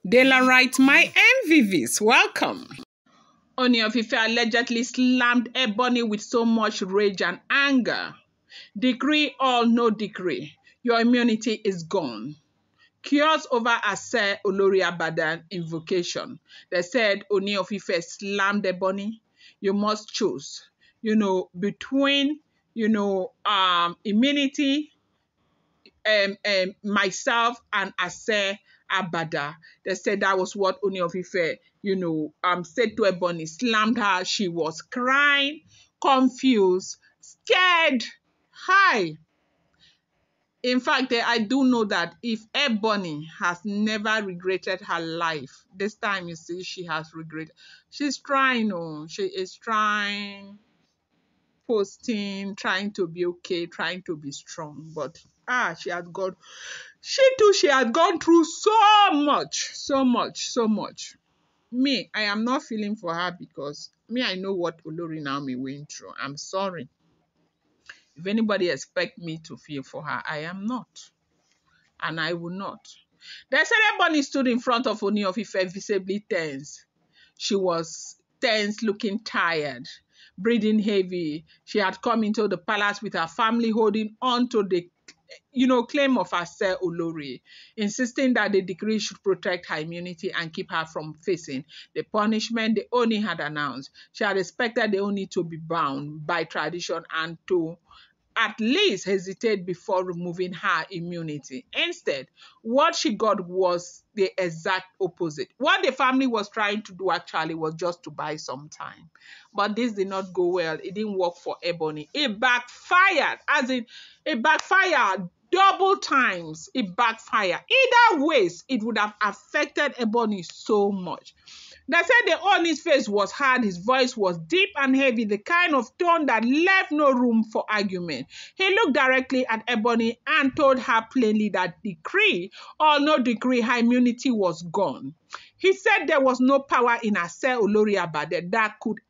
Daylight, my MVVs, welcome. Ooni of Ife allegedly slammed Ebony with so much rage and anger. Decree or no decree, your immunity is gone. Cures over Àṣẹ Olórí Abeda invocation. They said Ooni of Ife slammed Ebony. You must choose, between, immunity, myself and Àṣẹ Abeda. They said that was what Ooni of Ife, said to Ebony, slammed her. She was crying, confused, scared. Hi. In fact, I do know that if Ebony has never regretted her life, this time you see she has regretted. She's trying, she is trying, posting, trying to be okay, trying to be strong. But she had gone through so much. Me, I am not feeling for her because I know what Olori Naomi went through. I'm sorry. If anybody expect me to feel for her, I am not. And I will not. They said Ebony stood in front of Ooni of Ife visibly tense. She was tense, looking tired, breathing heavy. She had come into the palace with her family holding on to the claim of Àṣẹ Olórí, insisting that the decree should protect her immunity and keep her from facing the punishment the Ooni had announced. She had expected the Ooni to be bound by tradition and to at least hesitate before removing her immunity. Instead, what she got was the exact opposite. What the family was trying to do actually was just to buy some time. But this did not go well. It didn't work for Ebony. It backfired, it backfired double times. It backfired. Either ways, it would have affected Ebony so much. They said the Ooni's face was hard, his voice was deep and heavy, the kind of tone that left no room for argument. He looked directly at Ebony and told her plainly that decree or no decree, her immunity was gone. He said there was no power in Àṣẹ Olórí Abeda that could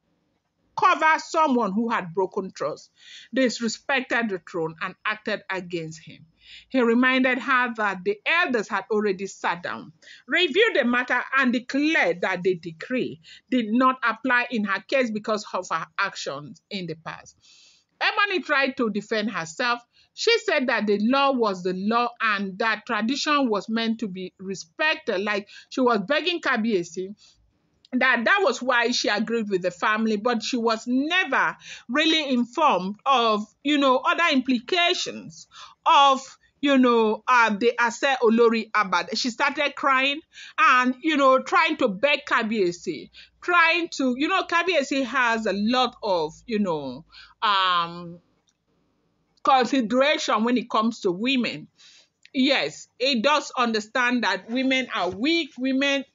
cover someone who had broken trust, disrespected the throne, and acted against him. He reminded her that the elders had already sat down, reviewed the matter, and declared that the decree did not apply in her case because of her actions in the past. Ebony tried to defend herself. She said that the law was the law and that tradition was meant to be respected. Like she was begging Kabiyesi that was why she agreed with the family, but she was never really informed of, other implications of, the Àṣẹ Olórí Abeda. She started crying and, trying to beg Kabiyesi, trying to, Kabiyesi has a lot of, consideration when it comes to women. Yes, it does understand that women are weak, women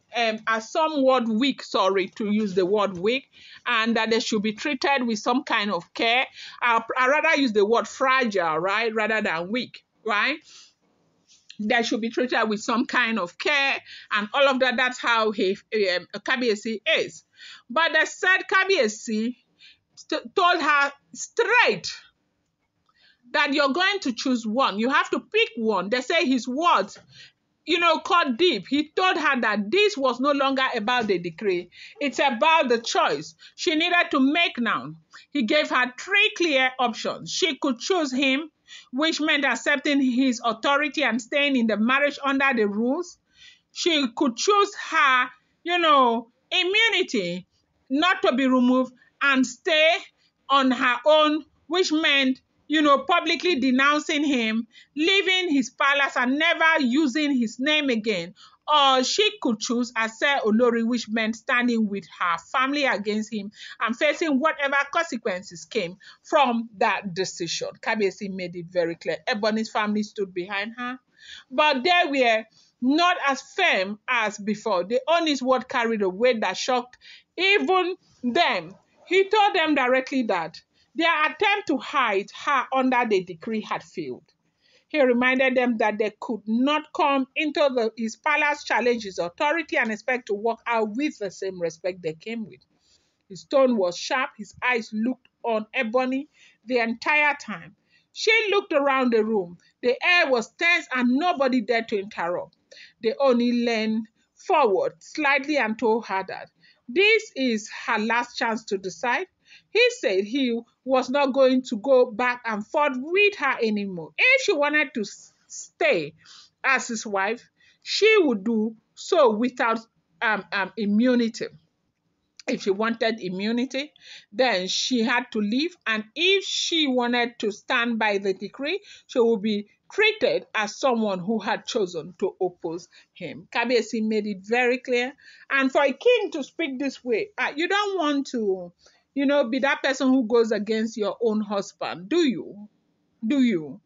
are somewhat weak, sorry to use the word weak, and that they should be treated with some kind of care. I rather use the word fragile, right, rather than weak, right? They should be treated with some kind of care and all of that. That's how Kabiyesi is. But they said Kabiyesi told her straight that you're going to choose one. You have to pick one. They say his words, cut deep. He told her that this was no longer about the decree. It's about the choice she needed to make now. He gave her 3 clear options. She could choose him, which meant accepting his authority and staying in the marriage under the rules. She could choose her, immunity not to be removed and stay on her own, which meant publicly denouncing him, leaving his palace and never using his name again. Or she could choose Àṣẹ Olórí, which meant standing with her family against him and facing whatever consequences came from that decision. Kabiyesi made it very clear. Ebony's family stood behind her, but they were not as firm as before. The Ooni's word carried a weight that shocked even them. He told them directly that their attempt to hide her under the decree had failed. He reminded them that they could not come into his palace, challenge his authority, and expect to walk out with the same respect they came with. His tone was sharp. His eyes looked on Ebony the entire time. She looked around the room. The air was tense and nobody dared to interrupt. They only leaned forward slightly and told her that this is her last chance to decide. He said he was not going to go back and forth with her anymore. If she wanted to stay as his wife, she would do so without immunity. If she wanted immunity, then she had to leave. And if she wanted to stand by the decree, she would be treated as someone who had chosen to oppose him. Kabiyesi made it very clear. And for a king to speak this way, you don't want to, be that person who goes against your own husband, do you? Do you?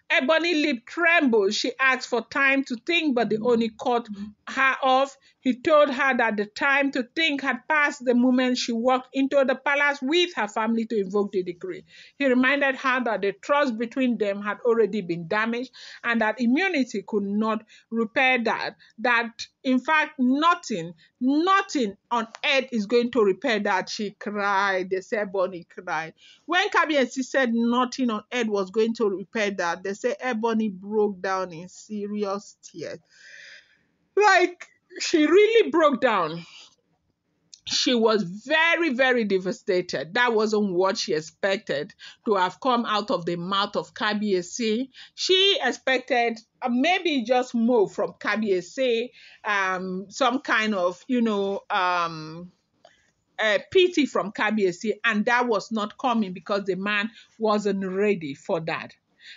Ebony lip trembled. She asked for time to think, but the Oni cut her off. He told her that the time to think had passed the moment she walked into the palace with her family to invoke the decree. He reminded her that the trust between them had already been damaged and that immunity could not repair that. That, in fact, nothing on earth is going to repair that. She cried. They said Ebony cried. When Kabiyesi said nothing on earth was going to repair that, they say Ebony broke down in serious tears. Like, she really broke down. She was very, very devastated. That wasn't what she expected to have come out of the mouth of Kabiyesi. She expected maybe just more from Kabiyesi, some kind of, pity from Kabiyesi, and that was not coming because the man wasn't ready for that.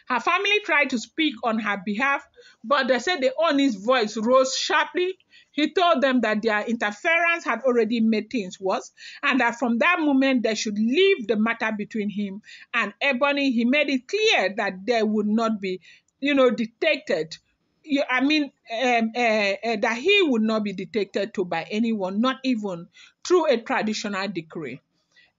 Her family tried to speak on her behalf, but they said the Oni's voice rose sharply. He told them that their interference had already made things worse, and that from that moment they should leave the matter between him and Ebony. He made it clear that they would not be, dictated. That he would not be dictated to by anyone, not even through a traditional decree.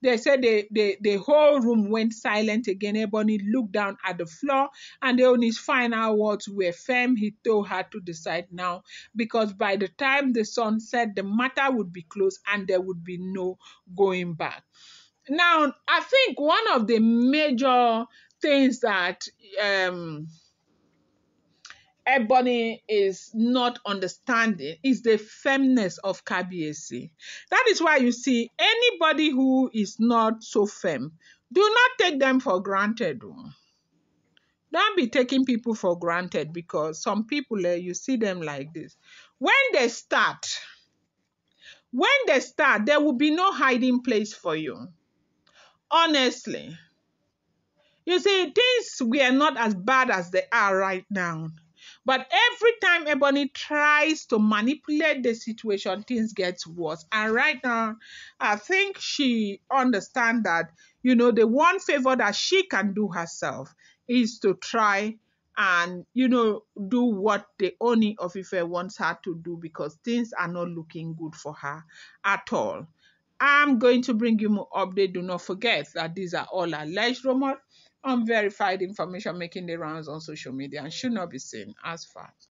They said the whole room went silent again. Ebony looked down at the floor, and the Oni's final words were firm. He told her to decide now, because by the time the sun set, the matter would be closed and there would be no going back. Now, I think one of the major things that Ebony is not understanding is the firmness of Kabiyesi. That is why you see anybody who is not so firm, do not take them for granted. Don't be taking people for granted, because some people, you see them like this. When they start, there will be no hiding place for you. Honestly. You see, things were not as bad as they are right now. But every time Ebony tries to manipulate the situation, things get worse. And right now, I think she understands that, the one favor that she can do herself is to try and, do what the Ooni of Ife wants her to do, because things are not looking good for her at all. I'm going to bring you more update. Do not forget that these are all alleged rumors, unverified information making the rounds on social media and should not be seen as fact.